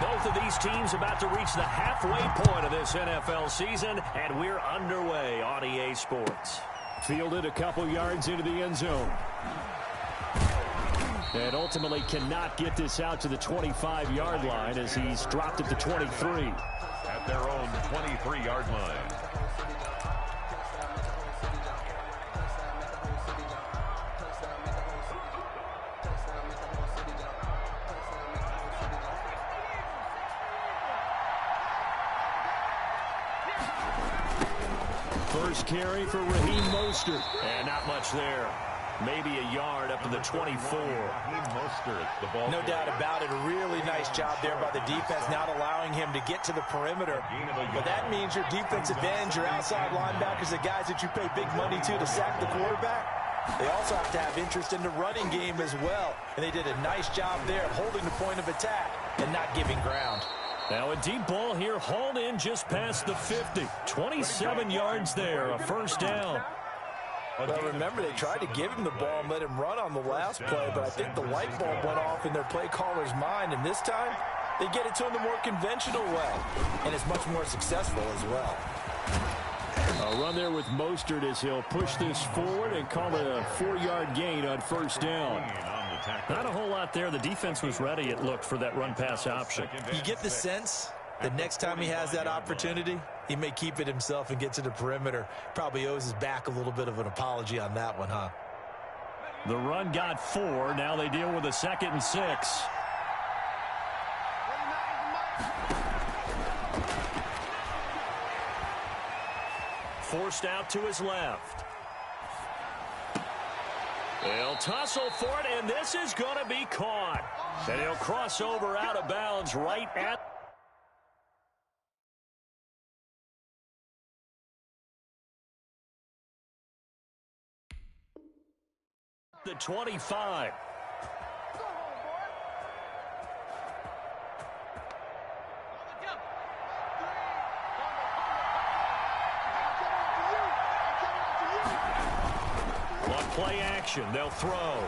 Both of these teams about to reach the halfway point of this NFL season, and we're underway on EA Sports. Fielded a couple yards into the end zone. And ultimately cannot get this out to the 25-yard line as he's dropped at the 23. At their own 23-yard line. First carry for Raheem Mostert. And not much there. Maybe a yard up to the 24. No doubt about it. A really nice job there by the defense, not allowing him to get to the perimeter. But that means your defensive ends, your outside linebackers, the guys that you pay big money to sack the quarterback, they also have to have interest in the running game as well. And they did a nice job there holding the point of attack and not giving ground. Now a deep ball here, hauled in just past the 50. 27 yards there, a first down. Well, remember, they tried to give him the ball and let him run on the last play, but I think the light bulb went off in their play caller's mind, and this time they get it to him the more conventional way, and it's much more successful as well. A run there with Mostert as he'll push this forward and call it a 4-yard gain on first down. Not a whole lot there. The defense was ready, it looked, for that run-pass option. You get the sense that next time he has that opportunity, he may keep it himself and get to the perimeter. Probably owes his back a little bit of an apology on that one, huh? The run got 4. Now they deal with a 2nd and 6. Forced out to his left. They'll tussle for it, and this is going to be caught. And he'll cross over out of bounds right at the 25. On play action, they'll throw.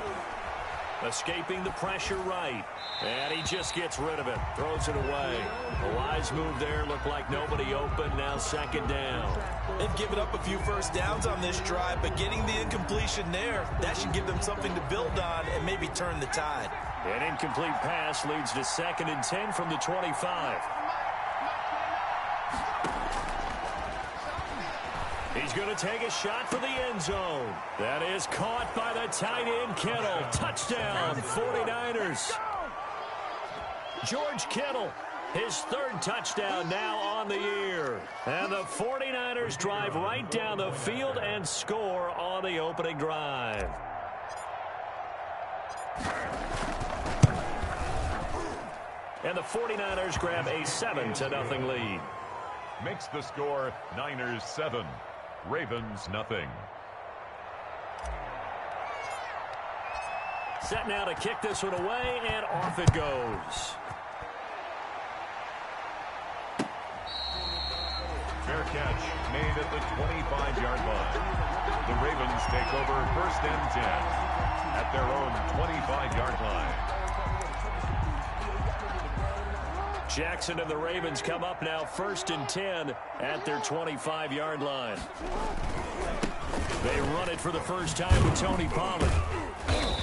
Escaping the pressure right. And he just gets rid of it. Throws it away. A wise move there. Looked like nobody open. Now 2nd down. They've given up a few first downs on this drive, but getting the incompletion there, that should give them something to build on and maybe turn the tide. An incomplete pass leads to 2nd and 10 from the 25. He's going to take a shot for the end zone. That is caught by the tight end, Kittle. Touchdown, 49ers. George Kittle, his 3rd touchdown now on the year. And the 49ers drive right down the field and score on the opening drive. And the 49ers grab a 7-0 lead. Makes the score Niners 7. Ravens nothing. Set now to kick this one away, and off it goes. Fair catch made at the 25-yard line. The Ravens take over 1st and 10 at their own 25-yard line. Jackson and the Ravens come up now 1st and 10 at their 25-yard line. They run it for the first time with Tony Pollard.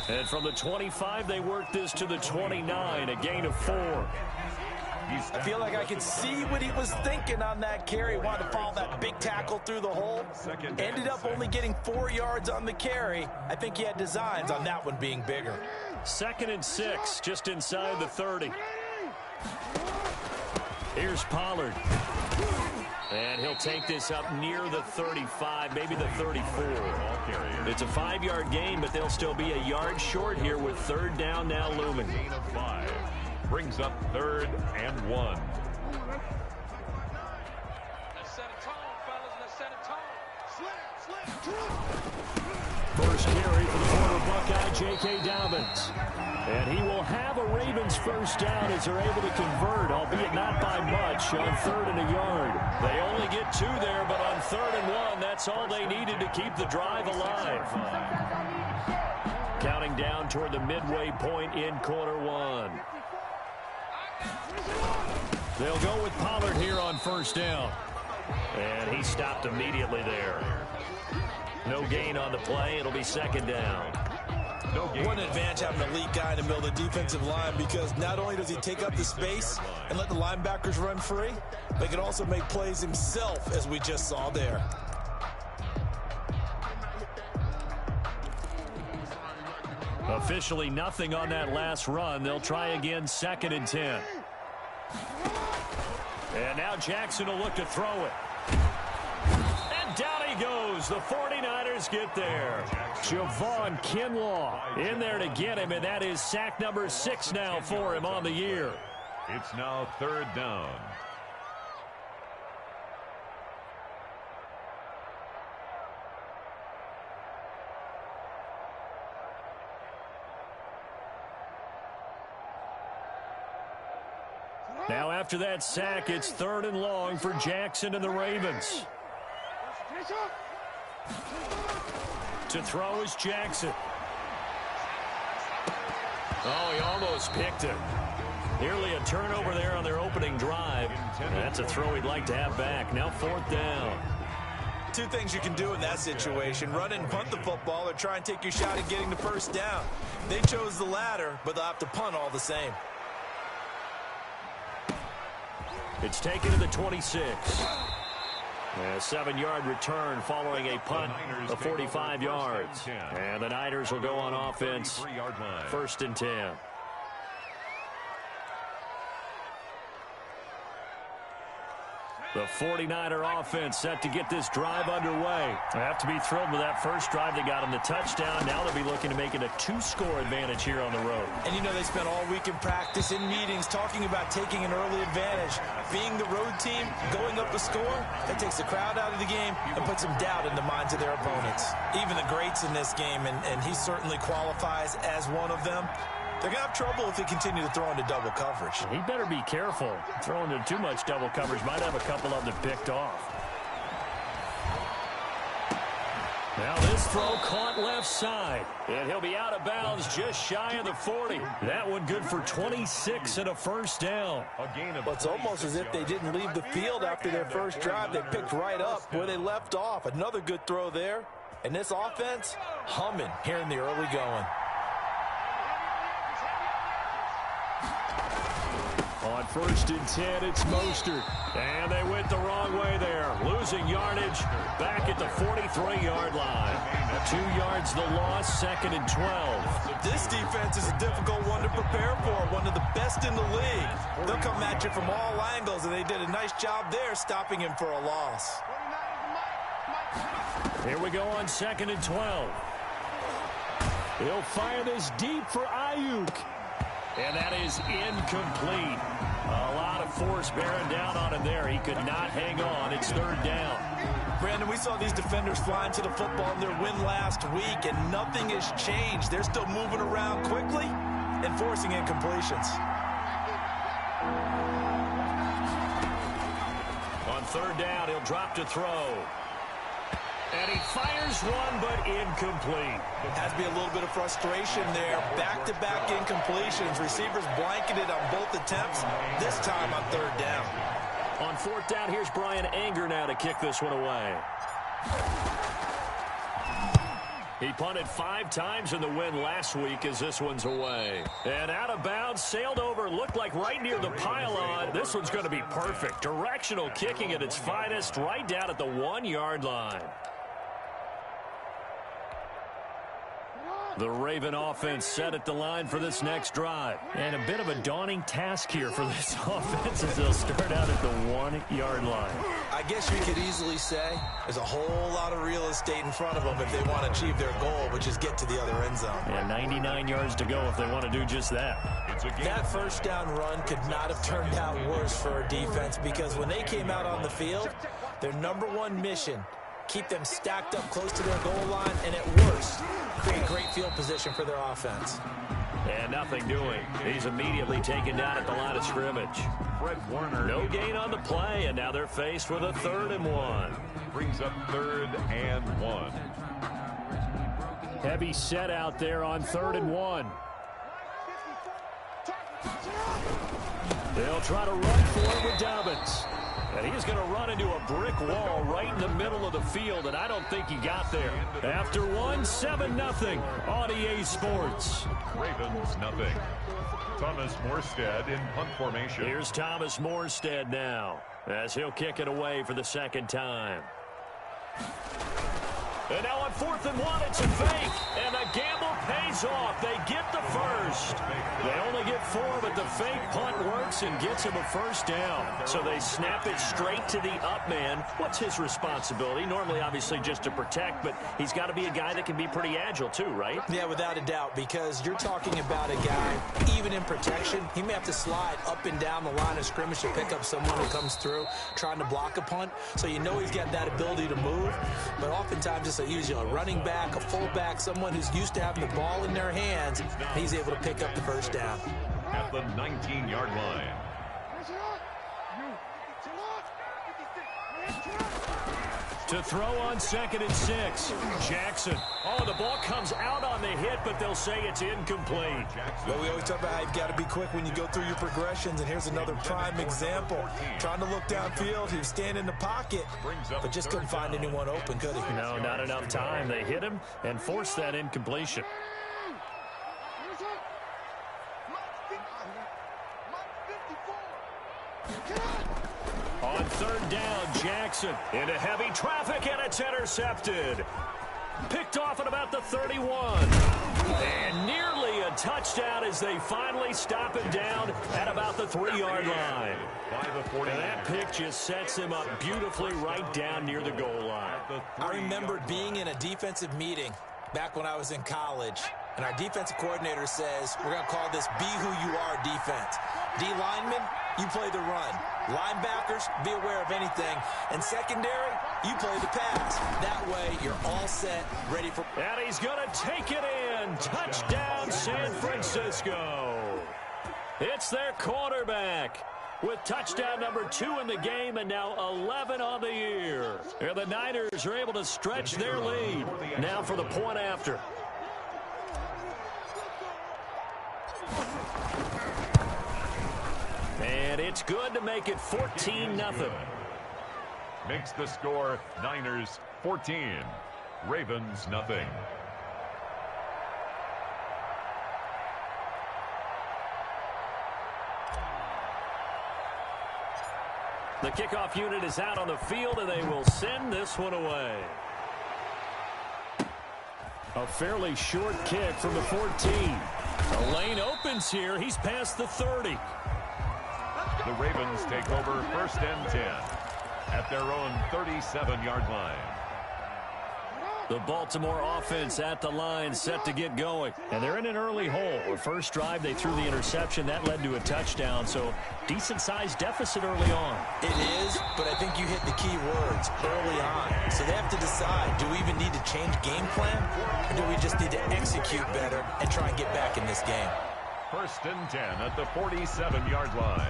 And from the 25, they work this to the 29, a gain of 4. I feel like I could see what he was thinking on that carry. Wanted to follow that big tackle through the hole. Ended up only getting 4 yards on the carry. I think he had designs on that one being bigger. 2nd and 6, just inside the 30. Here's Pollard. And he'll take this up near the 35, maybe the 34. It's a 5-yard gain, but they'll still be a yard short here with 3rd down now looming. Gain of 5. Brings up 3rd and 1. Let's set a tone, fellas. Let's set a tone. First carry for the former Buckeye, J.K. Dobbins. And he will have a Ravens first down as they're able to convert, albeit not by much, on 3rd and a yard. They only get 2 there, but on 3rd and 1, that's all they needed to keep the drive alive. Counting down toward the midway point in quarter 1. They'll go with Pollard here on first down. And he stopped immediately there. No gain on the play. It'll be second down. One advantage having an elite guy in the middle of the defensive line, because not only does he take up the space and let the linebackers run free, but he can also make plays himself, as we just saw there. Officially nothing on that last run. They'll try again, 2nd and 10. And now Jackson will look to throw it. And down he goes. The 49ers get there. Javon Kinlaw in there to get him, and that is sack number 6 now for him on the year. It's now 3rd down. Now after that sack, it's 3rd and long for Jackson and the Ravens. To throw is Jackson. Oh, he almost picked it. Nearly a turnover there on their opening drive. And that's a throw he'd like to have back. Now 4th down. Two things you can do in that situation: run and punt the football, or try and take your shot at getting the first down. They chose the latter, but they'll have to punt all the same. It's taken to the 26. A 7-yard return following a punt of 45 yards. And the Niners will go on offense, 1st and 10. The 49er offense set to get this drive underway. They have to be thrilled with that first drive. They got them the touchdown. Now they'll be looking to make it a 2-score advantage here on the road. And you know, they spent all week in practice, in meetings, talking about taking an early advantage. Being the road team, going up a score, that takes the crowd out of the game and puts some doubt in the minds of their opponents. Even the greats in this game, and he certainly qualifies as one of them, they're going to have trouble if they continue to throw into double coverage. He better be careful. Throwing into too much double coverage might have a couple of them picked off. Now this throw caught left side. And he'll be out of bounds just shy of the 40. That one good for 26 and a first down. Well, it's almost as if they didn't leave the field after their first drive. They picked right up where they left off. Another good throw there. And this offense, humming here in the early going. On 1st and 10, it's Mostert. And they went the wrong way there. Losing yardage back at the 43-yard line. 2 yards the loss, 2nd and 12. This defense is a difficult one to prepare for, one of the best in the league. They'll come at you from all angles, and they did a nice job there stopping him for a loss. Here we go on 2nd and 12. He'll fire this deep for Ayuk. And that is incomplete. A lot of force bearing down on him there. He could not hang on. It's 3rd down. Brandon, we saw these defenders flying to the football in their win last week, and nothing has changed. They're still moving around quickly and forcing incompletions. On 3rd down, he'll drop to throw. And he fires one, but incomplete. Has to be a little bit of frustration there. Back-to-back incompletions. Receivers blanketed on both attempts, this time on 3rd down. On 4th down, here's Brian Anger now to kick this one away. He punted 5 times in the win last week as this one's away. And out of bounds, sailed over, looked like right near the pylon. This one's going to be perfect. Directional kicking at its finest, right down at the 1-yard line. The Raven offense set at the line for this next drive. And a bit of a daunting task here for this offense as they'll start out at the 1-yard line. I guess you could easily say there's a whole lot of real estate in front of them if they want to achieve their goal, which is get to the other end zone. And 99 yards to go if they want to do just that. That first down run could not have turned out worse for a defense, because when they came out on the field, their #1 mission, keep them stacked up close to their goal line, and at worst, create great field position for their offense. And nothing doing. He's immediately taken down at the line of scrimmage. Fred Warner. No gain on the play, and now they're faced with a 3rd and 1. Brings up 3rd and 1. Heavy set out there on 3rd and 1. They'll try to run for it with Dobbins. And he's going to run into a brick wall right in the middle of the field, and I don't think he got there. After one, 7-0 on EA Sports. Ravens nothing. Thomas Morstead in punt formation. Here's Thomas Morstead now, as he'll kick it away for the second time. And now on 4th and 1, it's a fake, and the gamble pays off. They get the first. They only get 4, but the fake punt works and gets him a first down. So they snap it straight to the up man. What's his responsibility? Normally, obviously, just to protect, but he's got to be a guy that can be pretty agile too, right? Yeah, without a doubt, because you're talking about a guy, even in protection, he may have to slide up and down the line of scrimmage to pick up someone who comes through trying to block a punt. So you know he's got that ability to move, but oftentimes it's usually a running back, a fullback, someone who's used to having the ball in their hands. He's able to pick up the first down. At the 19-yard line. To throw on 2nd and 6. Jackson. Oh, the ball comes out on the hit, but they'll say it's incomplete. Well, we always talk about how you've got to be quick when you go through your progressions, and here's another prime example. Trying to look downfield, he was standing in the pocket, but just couldn't find anyone open, could he? No, not enough time. They hit him and forced that incompletion. On 3rd down, Jackson into heavy traffic, and it's intercepted. Picked off at about the 31. And nearly a touchdown as they finally stop him down at about the 3-yard line. And that pick just sets him up beautifully right down near the goal line. I remember being in a defensive meeting back when I was in college, and our defensive coordinator says, we're going to call this Be Who You Are defense. D linemen, you play the run. Linebackers, be aware of anything. And secondary, you play the pass. That way, you're all set, ready for... And he's going to take it in. Touchdown, San Francisco. It's their quarterback with touchdown number 2 in the game, and now 11 on the year. And the Niners are able to stretch their lead. Now for the point after. And it's good to make it 14-0. Makes the score Niners 14, Ravens nothing. The kickoff unit is out on the field, and they will send this one away. A fairly short kick from the 14. The lane opens here. He's past the 30. The Ravens take over 1st and 10 at their own 37-yard line. The Baltimore offense at the line, set to get going. And they're in an early hole. The first drive, they threw the interception. That led to a touchdown, so decent-sized deficit early on. It is, but I think you hit the key words early on. So they have to decide, do we even need to change game plan, or do we just need to execute better and try and get back in this game? 1st and 10 at the 47-yard line.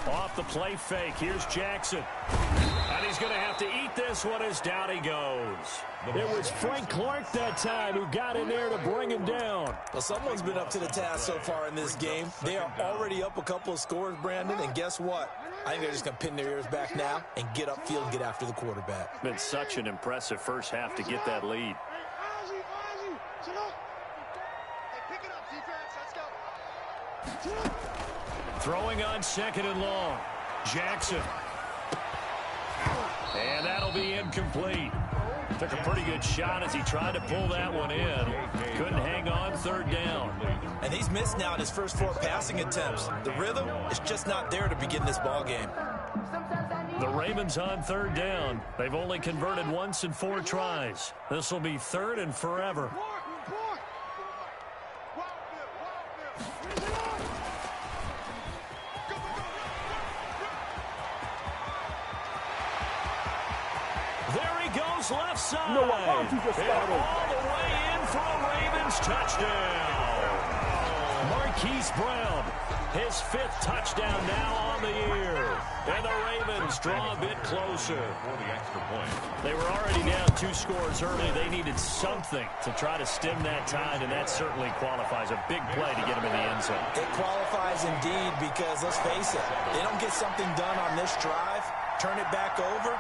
Off the play fake, here's Jackson. And he's going to have to eat this one as down he goes. It was Frank Clark that time who got in there to bring him down. Well, someone's been up to the task so far in this game. They are already up a couple of scores, Brandon, and guess what? I think they're just going to pin their ears back now and get upfield and get after the quarterback. Been such an impressive first half to get that lead. Throwing on 2nd and long. Jackson. And that'll be incomplete. Took a pretty good shot as he tried to pull that one in. Couldn't hang on 3rd down. And he's missed now in his first 4 passing attempts. The rhythm is just not there to begin this ball game. The Ravens on 3rd down. They've only converted once in 4 tries. This will be 3rd and forever. There he goes left side. And all the way in for a Ravens touchdown. Marquise Brown His 5th touchdown now on the year. And the Ravens draw a bit closer. For the extra point. They were already down 2 scores early. They needed something to try to stem that tide, and that certainly qualifies. A big play to get them in the end zone. It qualifies indeed because, let's face it, they don't get something done on this drive, turn it back over,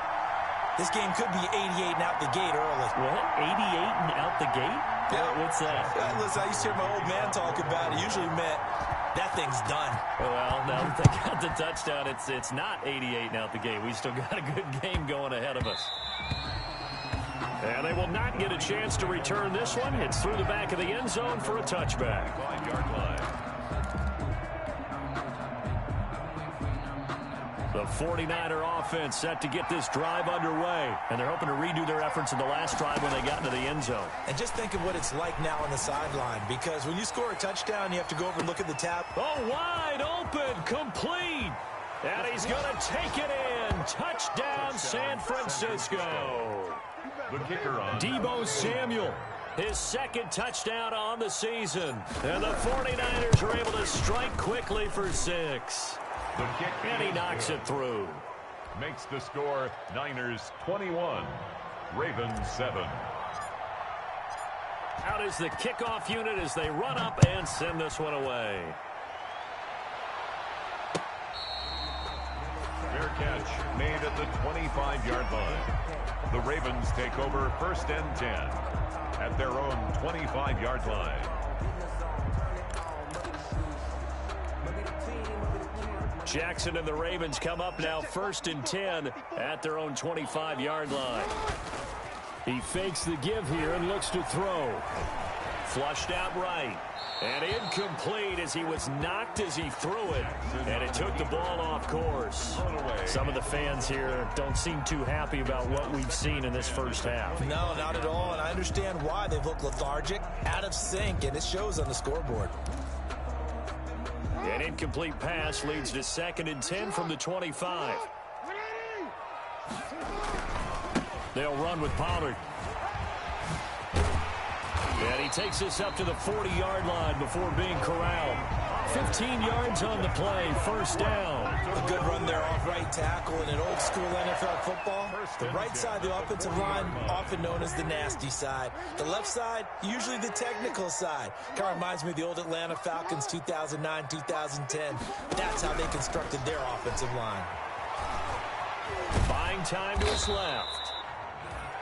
this game could be 88 and out the gate early. What? 88 and out the gate? Yeah. What's that? Listen, I used to hear my old man talk about it. Usually meant that thing's done. Well, now that they got the touchdown, it's not 88 and out the gate. We still got a good game going ahead of us. And they will not get a chance to return this one. It's through the back of the end zone for a touchback. 5-yard line. The 49er offense set to get this drive underway. And they're hoping to redo their efforts in the last drive when they got into the end zone. And just think of what it's like now on the sideline, because when you score a touchdown, you have to go over and look at the tab. Oh, wide open, complete. And he's going to take it in. Touchdown, San Francisco. The kicker on. Deebo Samuel, his 2nd touchdown on the season. And the 49ers are able to strike quickly for 6. The kick. And he knocks it through. Makes the score Niners 21, Ravens 7. Out is the kickoff unit as they run up and send this one away. Fair catch made at the 25-yard line. The Ravens take over 1st and 10 at their own 25-yard line. Jackson and the Ravens come up now 1st and 10 at their own 25-yard line. He fakes the give here and looks to throw. Flushed out right. And incomplete as he was knocked as he threw it. And it took the ball off course. Some of the fans here don't seem too happy about what we've seen in this first half. No, not at all. And I understand why they've looked lethargic, out of sync, and it shows on the scoreboard. An incomplete pass leads to 2nd and 10 from the 25. They'll run with Pollard. And he takes us up to the 40-yard line before being corralled. 15 yards on the play, 1st down. A good run there off right tackle in an old-school NFL football. The right side of the offensive line, often known as the nasty side. The left side, usually the technical side. Kind of reminds me of the old Atlanta Falcons 2009-2010. That's how they constructed their offensive line. Buying time to his left.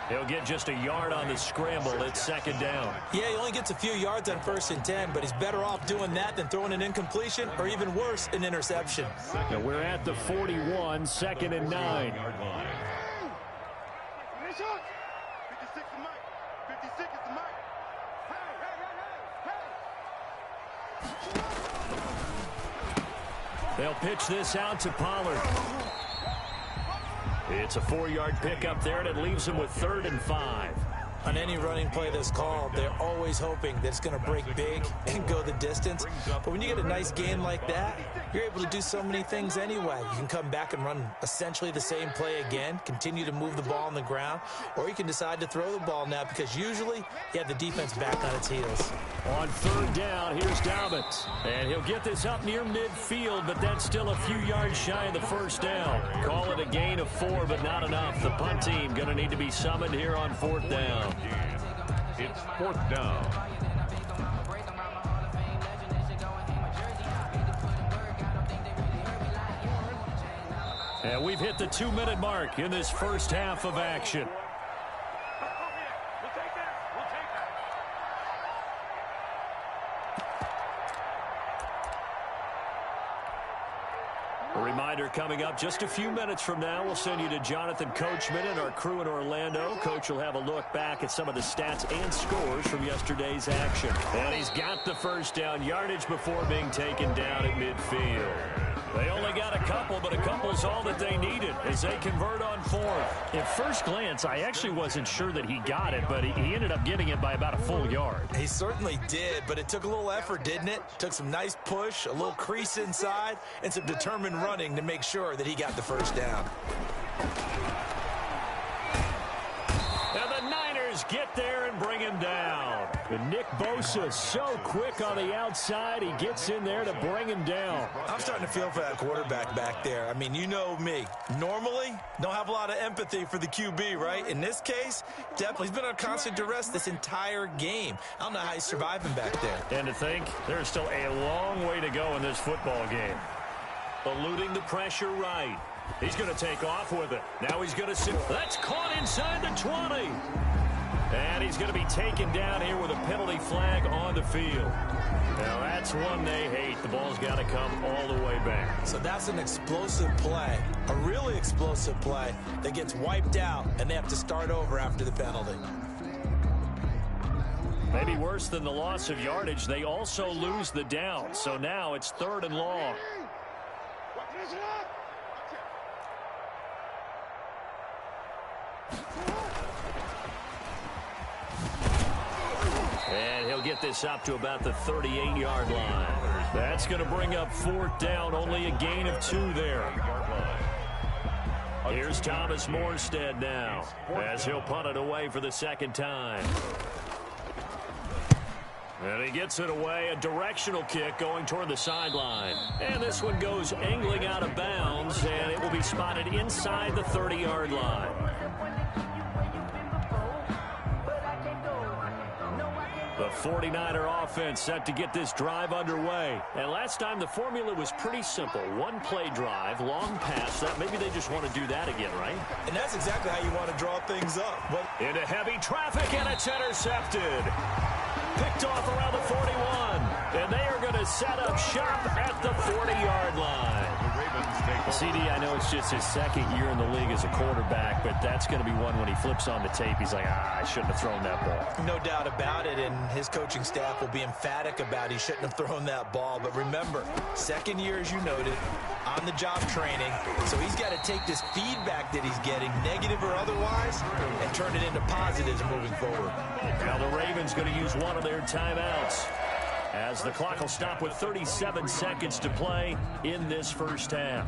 He'll get just a yard on the scramble. It's 2nd down. Yeah, he only gets a few yards on 1st and 10, but he's better off doing that than throwing an incompletion or even worse, an interception. Now we're at the 41, 2nd and 9. They'll pitch this out to Pollard. It's a 4-yard pickup there, and it leaves him with 3rd and 5. On any running play that's called, they're always hoping that it's going to break big and go the distance. But when you get a nice gain like that, you're able to do so many things anyway. You can come back and run essentially the same play again, continue to move the ball on the ground, or you can decide to throw the ball now because usually you have the defense back on its heels. On 3rd down, here's Dobbins. And he'll get this up near midfield, but that's still a few yards shy of the 1st down. Call it a gain of 4, but not enough. The punt team going to need to be summoned here on 4th down. It's 4th down. And we've hit the 2-minute mark in this first half of action. A reminder coming up just a few minutes from now, we'll send you to Jonathan Coachman and our crew in Orlando. Coach will have a look back at some of the stats and scores from yesterday's action. And he's got the 1st down yardage before being taken down at midfield. They only got a couple, but a couple's all that they needed as they convert on 4th. At first glance, I actually wasn't sure that he got it, but he ended up getting it by about a full yard. He certainly did, but it took a little effort, didn't it? Took some nice push, a little crease inside, and some determined running to make sure that he got the 1st down. And the Niners get there and bring him down. And Nick Bosa so quick on the outside. He gets in there to bring him down. I'm starting to feel for that quarterback back there. I mean, you know me. Normally, don't have a lot of empathy for the QB, right? In this case, definitely. He's been on constant duress this entire game. I don't know how he's surviving back there. And to think, there's still a long way to go in this football game. Eluding the pressure right. He's going to take off with it. Now he's going to sit. That's caught inside the 20. And he's going to be taken down here with a penalty flag on the field. Now that's one they hate. The ball's got to come all the way back. So that's an explosive play, a really explosive play that gets wiped out, and they have to start over after the penalty. Maybe worse than the loss of yardage, they also lose the down. So now it's 3rd and long. And he'll get this up to about the 38-yard line. That's going to bring up 4th down, only a gain of 2 there. Here's Thomas Morstead now, as he'll punt it away for the 2nd time. And he gets it away, a directional kick going toward the sideline. And this one goes angling out of bounds, and it will be spotted inside the 30-yard line. The 49er offense set to get this drive underway. And last time the formula was pretty simple. One play drive, long pass. That maybe they just want to do that again, right? And that's exactly how you want to draw things up. But into heavy traffic, and it's intercepted. Picked off around the 41. And they are going to set up shop at the 40-yard line. CD, I know it's just his 2nd year in the league as a quarterback, but that's going to be one when he flips on the tape. He's like, I shouldn't have thrown that ball. No doubt about it, and his coaching staff will be emphatic about he shouldn't have thrown that ball. But remember, 2nd year, as you noted, on-the-job training. So he's got to take this feedback that he's getting, negative or otherwise, and turn it into positives moving forward. Now the Ravens going to use one of their timeouts, as the clock will stop with 37 seconds to play in this first half.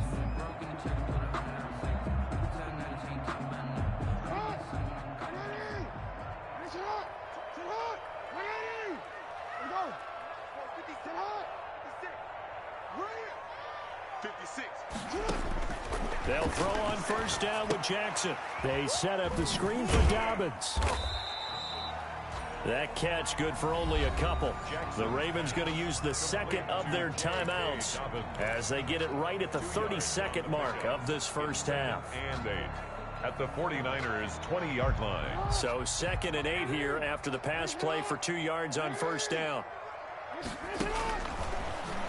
They'll throw on 1st down with Jackson. They set up the screen for Dobbins. That catch good for only a couple. The Ravens going to use the 2nd of their timeouts as they get it right at the 32nd mark of this first half. And 8 at the 49ers' 20-yard line. So 2nd and 8 here after the pass play for 2 yards on 1st down.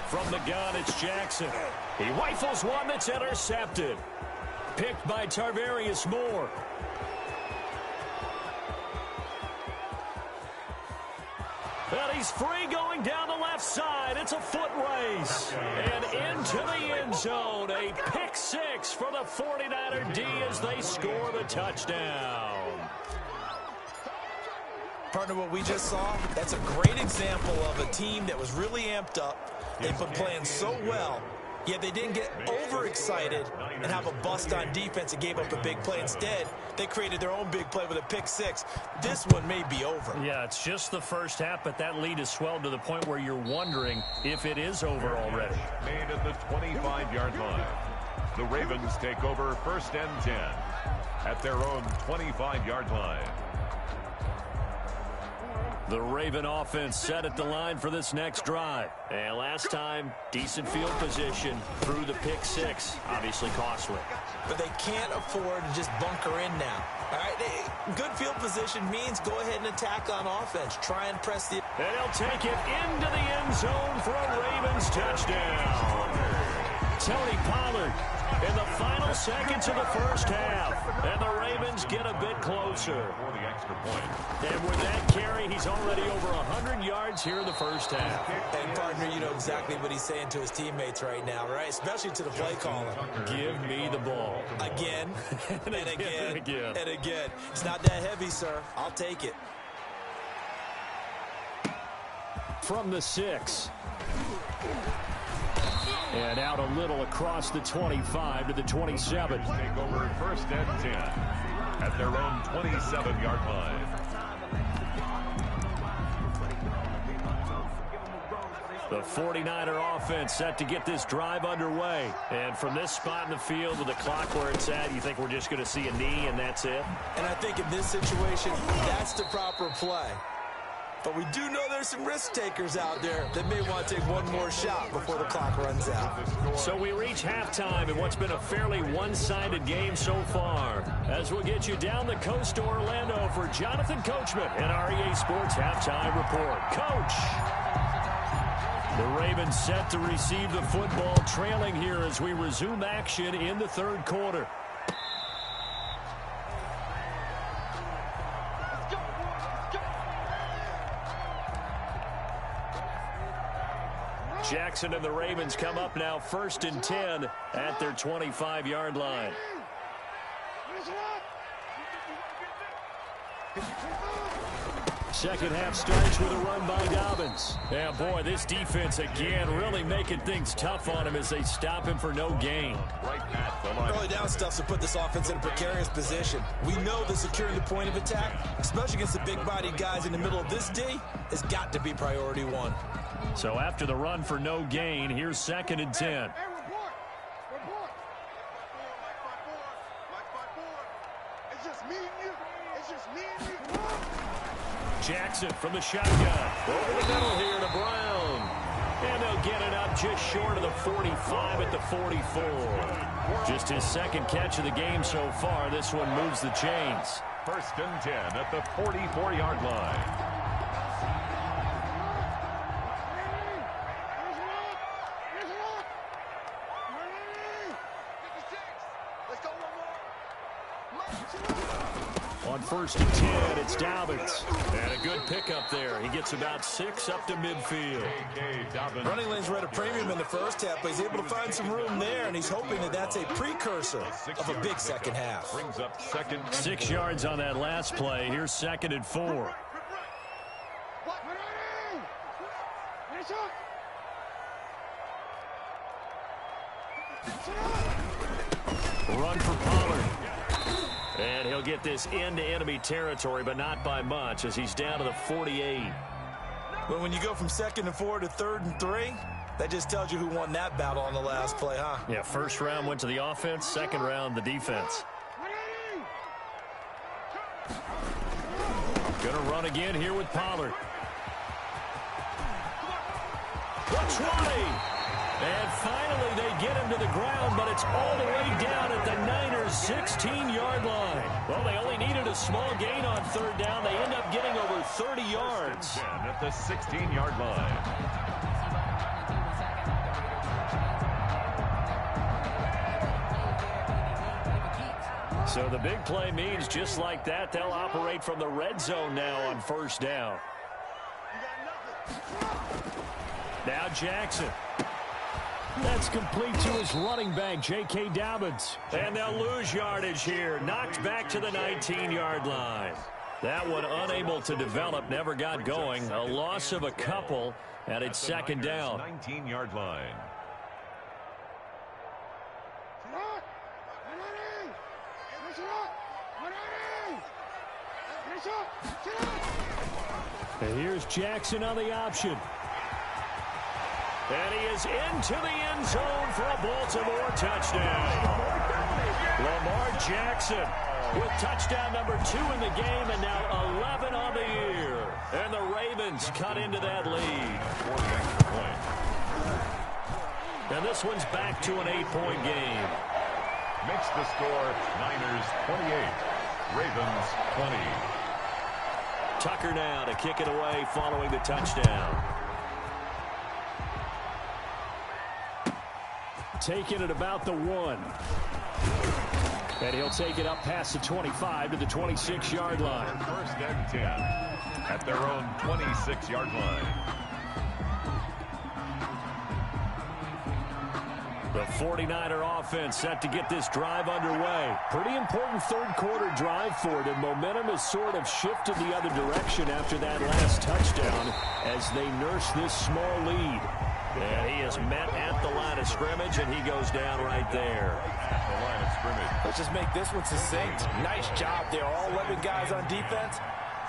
From the gun, it's Jackson. He rifles one that's intercepted. Picked by Tarvarius Moore. And he's free going down the left side. It's a foot race. And into the end zone. A pick 6 for the 49er D as they score the touchdown. Partner, what we just saw, that's a great example of a team that was really amped up. They've been playing so well, yet they didn't get overexcited and have a bust on defense and gave up a big play. Instead, they created their own big play with a pick 6. This one may be over. Yeah, it's just the first half, but that lead has swelled to the point where you're wondering if it is over already. Made at the 25-yard line. The Ravens take over 1st and 10 at their own 25-yard line. The Raven offense set at the line for this next drive. And last time, decent field position through the pick 6. Obviously costly. But they can't afford to just bunker in now. All right, good field position means go ahead and attack on offense. Try and press the... And he'll take it into the end zone for a Ravens touchdown. Tony Pollard in the final seconds of the first half. And the Ravens get a bit closer. For the extra point. And with that carry, he's already over 100 yards here in the first half. And, partner, you know exactly what he's saying to his teammates right now, right? Especially to the play caller. Give me the ball. Again, and again, and again. and again. It's not that heavy, sir. I'll take it. From the 6. And out a little across the 25 to the 27. Take over 1st and 10 at their own 27-yard line. The 49er offense set to get this drive underway. And from this spot in the field with the clock where it's at, you think we're just going to see a knee and that's it? And I think in this situation, that's the proper play. But we do know there's some risk takers out there that may want to take one more shot before the clock runs out. So we reach halftime in what's been a fairly one-sided game so far. As we'll get you down the coast to Orlando for Jonathan Coachman and our EA Sports Halftime Report. Coach! The Ravens set to receive the football, trailing here as we resume action in the third quarter. Jackson and the Ravens come up now 1st and 10 at their 25-yard line. Second half starts with a run by Dobbins. Yeah, boy, this defense again really making things tough on him as they stop him for no gain. Early down stuff to put this offense in a precarious position. We know that securing the point of attack, especially against the big-bodied guys in the middle of this D, has got to be priority one. So after the run for no gain, here's 2nd and 10. Jackson from the shotgun. Over the middle here to Brown. And they'll get it up just short of the 45 at the 44. Just his second catch of the game so far. This one moves the chains. 1st and 10 at the 44-yard line. On 1st and 10, it's Dobbins. And a good pickup there. He gets about 6 up to midfield. Running lanes were at a premium in the first half, but he's able to find some room there, and he's hoping that that's a precursor of a big second half. Brings up 2nd. 6 yards on that last play. Here's 2nd and 4. Run for Pollard. And he'll get this into enemy territory, but not by much as he's down to the 48. But when you go from 2nd and 4 to 3rd and 3, that just tells you who won that battle on the last play, huh? Yeah, first round went to the offense, second round the defense. Gonna run again here with Pollard. The 20. And finally, they get him to the ground, but it's all the way down at the Niners' 16-yard line. Well, they only needed a small gain on 3rd down. They end up getting over 30 yards. At the 16-yard line. So the big play means just like that, they'll operate from the red zone now on 1st down. Now Jackson. That's complete to his running back, J.K. Dobbins. And they'll lose yardage here. Knocked back to the 19-yard line. That one unable to develop, never got going. A loss of a couple, and it's 2nd down. 19-yard line. And here's Jackson on the option. And he is into the end zone for a Baltimore touchdown. Lamar Jackson with touchdown number 2 in the game and now 11 on the year. And the Ravens cut into that lead. And this one's back to an 8-point game. Makes the score Niners 28, Ravens 20. Tucker now to kick it away following the touchdown. Taking it about the 1. And he'll take it up past the 25 to the 26-yard line. 1st and 10 at their own 26-yard line. The 49er offense set to get this drive underway. Pretty important third quarter drive for them. Momentum has sort of shifted the other direction after that last touchdown as they nurse this small lead. And he is met at the line of scrimmage, and he goes down right there. At the line of scrimmage. Let's just make this one succinct. Nice job there. All 11 guys on defense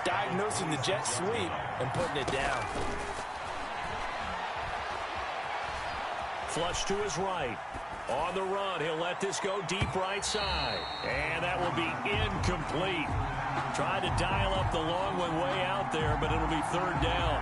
diagnosing the jet sweep and putting it down. Flush to his right. On the run, he'll let this go deep right side. And that will be incomplete. Tried to dial up the long one way out there, but it'll be third down.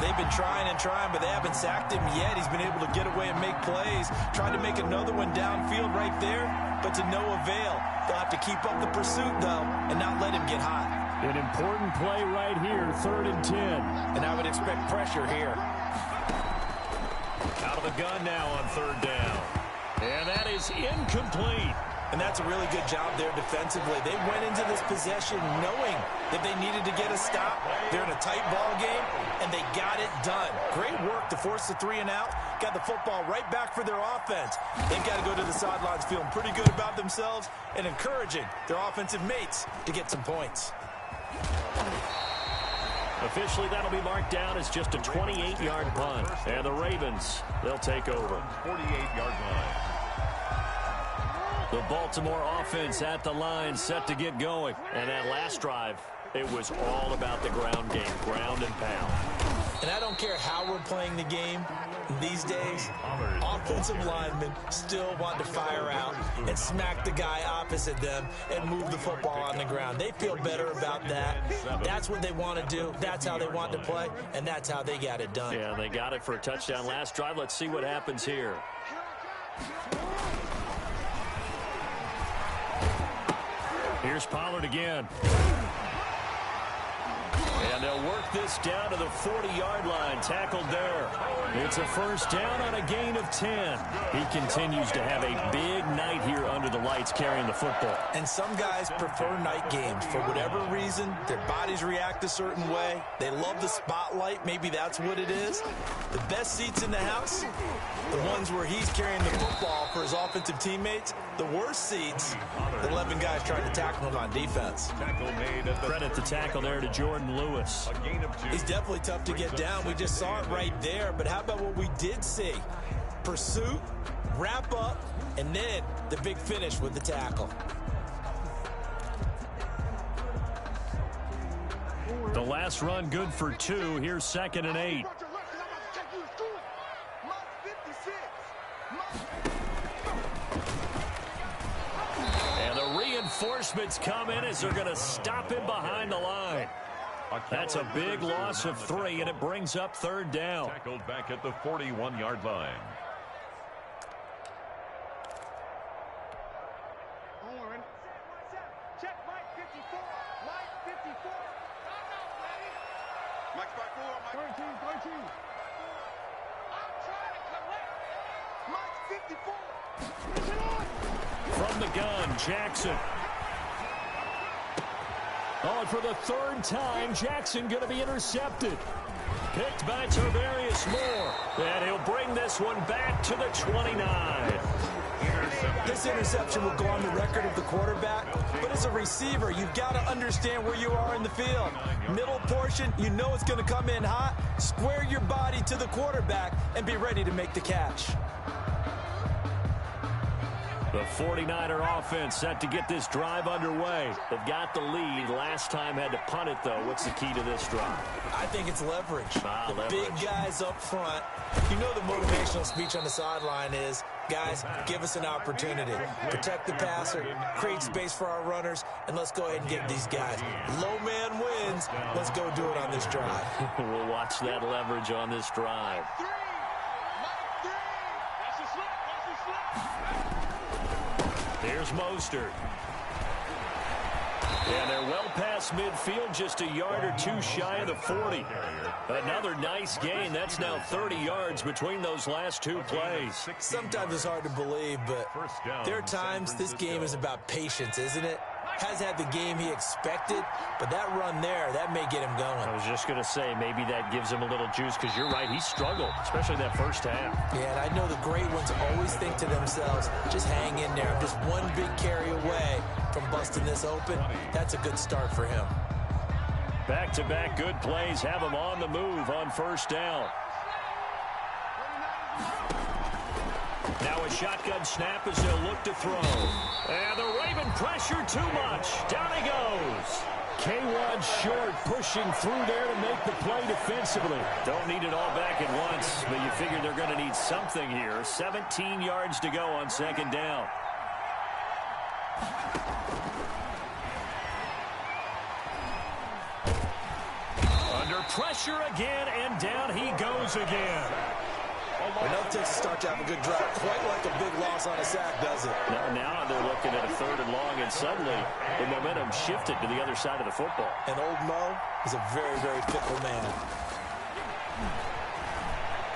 They've been trying and trying, but they haven't sacked him yet. He's been able to get away and make plays. Tried to make another one downfield right there, but to no avail. They'll have to keep up the pursuit, though, and not let him get hot. An important play right here, 3rd and 10. And I would expect pressure here. Out of the gun now on 3rd down. And that is incomplete. And that's a really good job there defensively. They went into this possession knowing that they needed to get a stop. They're in a tight ball game, and they got it done. Great work to force the 3 and out. Got the football right back for their offense. They've got to go to the sidelines feeling pretty good about themselves and encouraging their offensive mates to get some points. Officially, that'll be marked down as just a 28-yard punt. And the Ravens, they'll take over. 48-yard line. The Baltimore offense at the line, set to get going. And that last drive, it was all about the ground game, ground and pound. And I don't care how we're playing the game these days, offensive linemen still want to fire out and smack the guy opposite them and move the football on the ground. They feel better about that. That's what they want to do. That's how they want to play, and that's how they got it done. Yeah, they got it for a touchdown last drive. Let's see what happens here. Here's Pollard again. And they'll work this down to the 40-yard line, tackled there. It's a first down on a gain of 10. He continues to have a big night here under the lights carrying the football. And some guys prefer night games. For whatever reason, their bodies react a certain way. They love the spotlight. Maybe that's what it is. The best seats in the house, the ones where he's carrying the football for his offensive teammates. The worst seats, the 11 guys trying to tackle him on defense. Credit the tackle there to Jordan Lewis. He's definitely tough to get down. We just saw it right there. But how about what we did see? Pursuit, wrap up, and then the big finish with the tackle. The last run good for 2. Here's 2nd and 8. And the reinforcements come in as they're going to stop him behind the line. That's a big loss of 3, and it brings up 3rd down. Tackled back at the 41-yard line. Check Mike 54. Mike 54. Mike's back 4. Mike 13. I'm trying to collect. Mike 54. From the gun, Jackson. Oh, and for the 3rd time, Jackson going to be intercepted. Picked by Tarvarius Moore. And he'll bring this one back to the 29. This interception will go on the record of the quarterback, but as a receiver, you've got to understand where you are in the field. Middle portion, you know it's going to come in hot. Square your body to the quarterback and be ready to make the catch. The 49er offense set to get this drive underway. They've got the lead. Last time had to punt it, though. What's the key to this drive? I think it's leverage. The leverage. Big guys up front. You know the motivational speech on the sideline is, guys, give us an opportunity. Protect the passer, create space for our runners, and let's go ahead and get these guys. Low man wins. Let's go do it on this drive. We'll watch that leverage on this drive. Here's Mostert. And they're well past midfield, just a yard or 2 shy of the 40. Another nice gain. That's now 30 yards between those last 2 plays. Sometimes it's hard to believe, but there are times this game is about patience, isn't it? Has had the game he expected, but that run there, that may get him going. I was just going to say, maybe that gives him a little juice, because you're right, he struggled, especially that first half. Yeah, and I know the great ones always think to themselves, just hang in there. I'm just one big carry away from busting this open. That's a good start for him. Back-to-back good plays have him on the move on first down. Now a shotgun snap as they'll look to throw. And the Raven pressure too much. Down he goes. K1 short, pushing through there to make the play defensively. Don't need it all back at once, but you figure they're going to need something here. 17 yards to go on second down. Under pressure again, and down he goes again. Enough takes to start to have a good drive. Quite like a big loss on a sack, does it? Now they're looking at a 3rd and long, and suddenly the momentum shifted to the other side of the football. And old Mo is a very, very fickle man.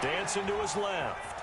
Dancing to his left.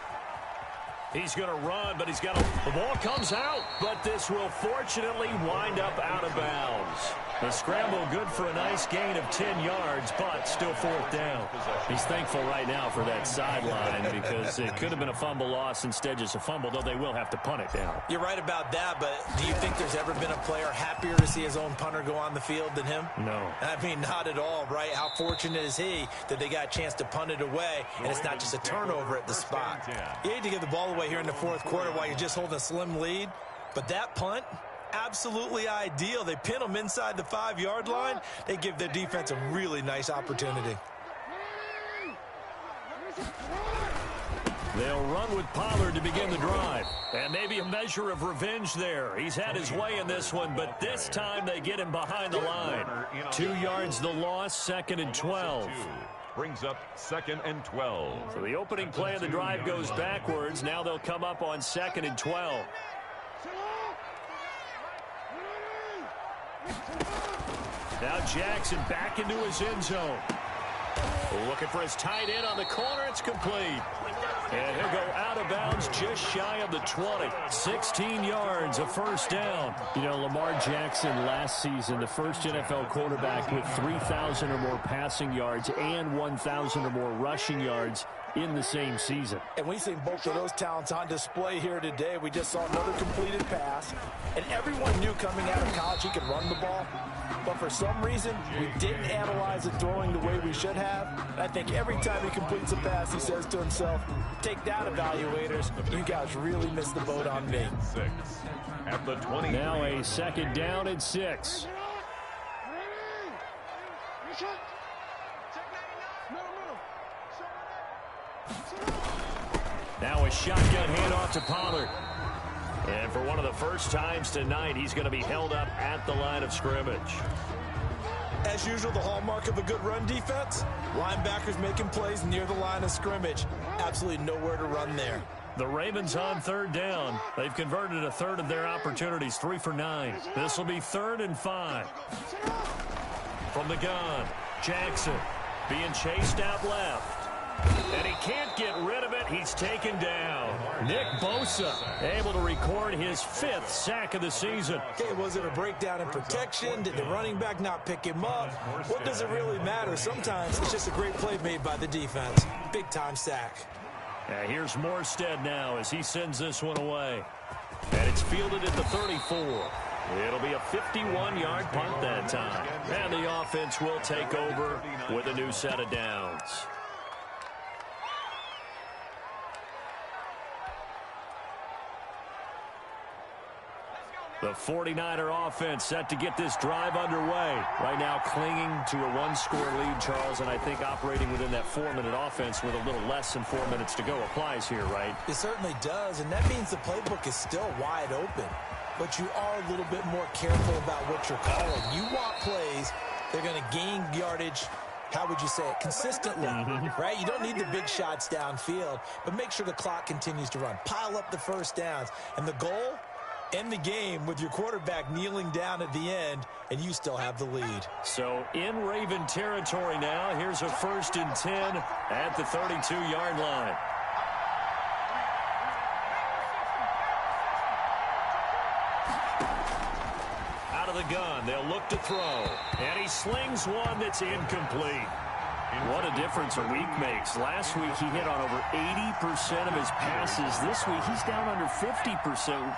He's going to run, but the ball comes out, but this will fortunately wind up out of bounds. The scramble good for a nice gain of 10 yards, but still 4th down. He's thankful right now for that sideline because it could have been a fumble loss, instead just a fumble, though they will have to punt it down. You're right about that, but do you think there's ever been a player happier to see his own punter go on the field than him? No. I mean, not at all, right? How fortunate is he that they got a chance to punt it away, and it's not just a turnover at the spot. You hate to give the ball away here in the 4th quarter while you're just holding a slim lead, but that punt, absolutely ideal. They pin them inside the 5-yard line. They give their defense a really nice opportunity. They'll run with Pollard to begin the drive. And maybe a measure of revenge there. He's had his way in this one, but this time they get him behind the line. 2 yards the loss, 2nd and 12. Brings up 2nd and 12. So the opening play of the drive goes backwards. Now they'll come up on 2nd and 12. Now Jackson back into his end zone. Looking for his tight end on the corner. It's complete. And he'll go out of bounds just shy of the 20. 16 yards, a 1st down. You know, Lamar Jackson last season, the first NFL quarterback with 3,000 or more passing yards and 1,000 or more rushing yards in the same season. And we've seen both of those talents on display here today. We just saw another completed pass, and everyone knew coming out of college he could run the ball. But for some reason, we didn't analyze it throwing the way we should have. And I think every time he completes a pass, he says to himself, take that, evaluators. You guys really missed the boat on me. 6 at the 20. Now a 2nd down and 6. Now a shotgun handoff to Pollard. And for one of the first times tonight, he's going to be held up at the line of scrimmage. As usual, the hallmark of a good run defense, linebackers making plays near the line of scrimmage. Absolutely nowhere to run there. The Ravens on 3rd down. They've converted a 3rd of their opportunities, 3 for 9. This will be 3rd and 5. From the gun, Jackson being chased out left. And he can't get rid of it. He's taken down. Nick Bosa able to record his 5th sack of the season. Okay, was it a breakdown in protection? Did the running back not pick him up? What does it really matter? Sometimes it's just a great play made by the defense. Big-time sack. Here's Morstead now as he sends this one away. And it's fielded at the 34. It'll be a 51-yard punt that time. And the offense will take over with a new set of downs. The 49er offense set to get this drive underway. Right now clinging to a 1-score lead, Charles, and I think operating within that 4-minute offense with a little less than 4 minutes to go applies here, right? It certainly does, and that means the playbook is still wide open. But you are a little bit more careful about what you're calling. You want plays, they're going to gain yardage, how would you say it, consistently, right? You don't need the big shots downfield, but make sure the clock continues to run. Pile up the first downs, and the goal, end the game with your quarterback kneeling down at the end, and you still have the lead. So in Raven territory now, here's a 1st and 10 at the 32-yard line. Out of the gun, they'll look to throw, and he slings one that's incomplete. What a difference a week makes. Last week he hit on over 80% of his passes. This week he's down under 50%.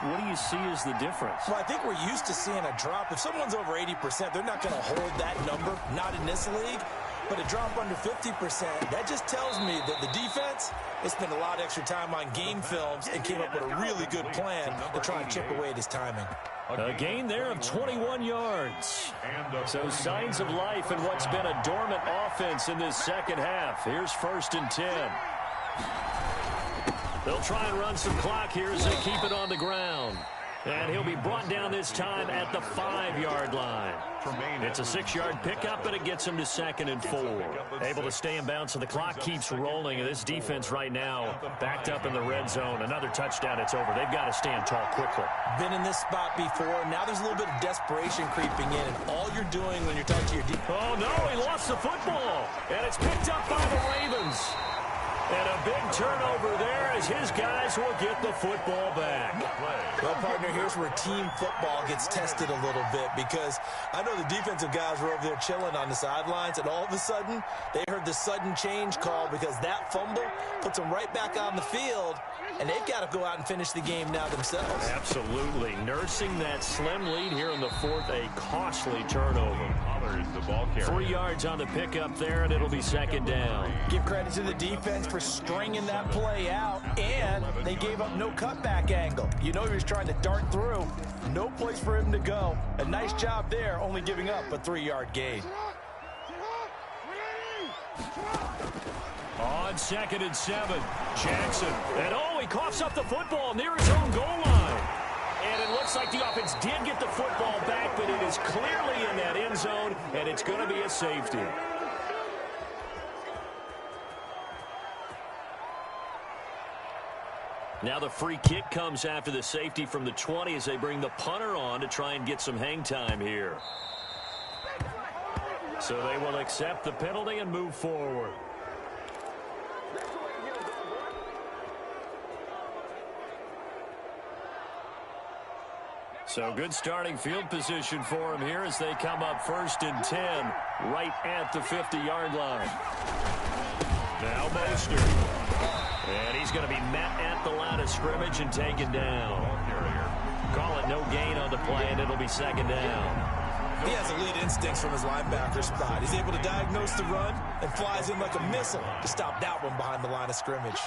What do you see as the difference? Well, I think we're used to seeing a drop. If someone's over 80%, they're not going to hold that number, not in this league. but a drop under 50%, that just tells me that the defense, they spent a lot of extra time on game films and came up with a really good plan to try and chip away at his timing. A gain there of 21 yards. So signs of life in what's been a dormant offense in this second half. Here's 1st and 10. They'll try and run some clock here as they keep it on the ground. And he'll be brought down this time at the 5-yard line. It's a 6-yard pickup, and it gets him to 2nd and 4. Able to stay in bounds, so the clock keeps rolling. And this defense right now backed up in the red zone. Another touchdown, it's over. They've got to stand tall quickly. Been in this spot before. Now there's a little bit of desperation creeping in. And all you're doing when you're talking to your defense. Oh, no, he lost the football. And it's picked up by the Ravens. And a big turnover there as his guys will get the football back. Well, partner, here's where team football gets tested a little bit, because I know the defensive guys were over there chilling on the sidelines, and all of a sudden, they heard the sudden change call because that fumble puts them right back on the field, and they've got to go out and finish the game now themselves. Absolutely. Nursing that slim lead here in the 4th, a costly turnover. The ball carrier. 3 yards on the pickup there, and it'll be 2nd down. Give credit to the defense for stringing that play out, and they gave up no cutback angle. You know he was trying to dart through. No place for him to go. A nice job there, only giving up a 3-yard gain. On 2nd and 7, Jackson. And he coughs up the football near his own goal line. And it looks like the offense did get the football back, but it is clearly in that end zone, and it's going to be a safety. Now the free kick comes after the safety from the 20 as they bring the punter on to try and get some hang time here. So they will accept the penalty and move forward. So good starting field position for him here as they come up 1st and 10 right at the 50-yard line. Now Mostert. And he's going to be met at the line of scrimmage and taken down. Call it no gain on the play, and it'll be 2nd down. He has elite instincts from his linebacker spot. He's able to diagnose the run and flies in like a missile to stop that one behind the line of scrimmage.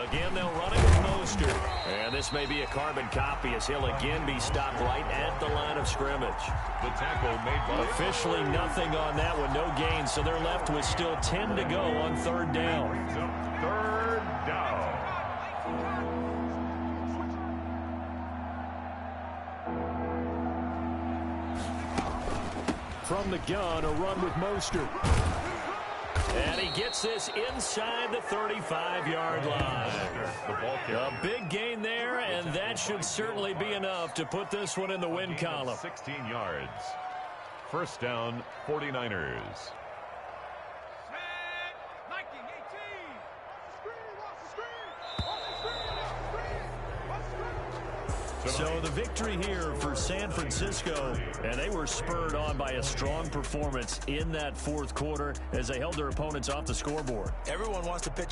Again, they'll run it with Mostert. And this may be a carbon copy as he'll again be stopped right at the line of scrimmage. The tackle made by... Officially nothing on that one, no gain, so they're left with still 10 to go on 3rd down. 3rd down. From the gun, a run with Mostert. And he gets this inside the 35-yard line. A big gain there, and that should certainly be enough to put this one in the win column. 16 yards. 1st down, 49ers. So the victory here for San Francisco, and they were spurred on by a strong performance in that 4th quarter as they held their opponents off the scoreboard. Everyone wants to pitch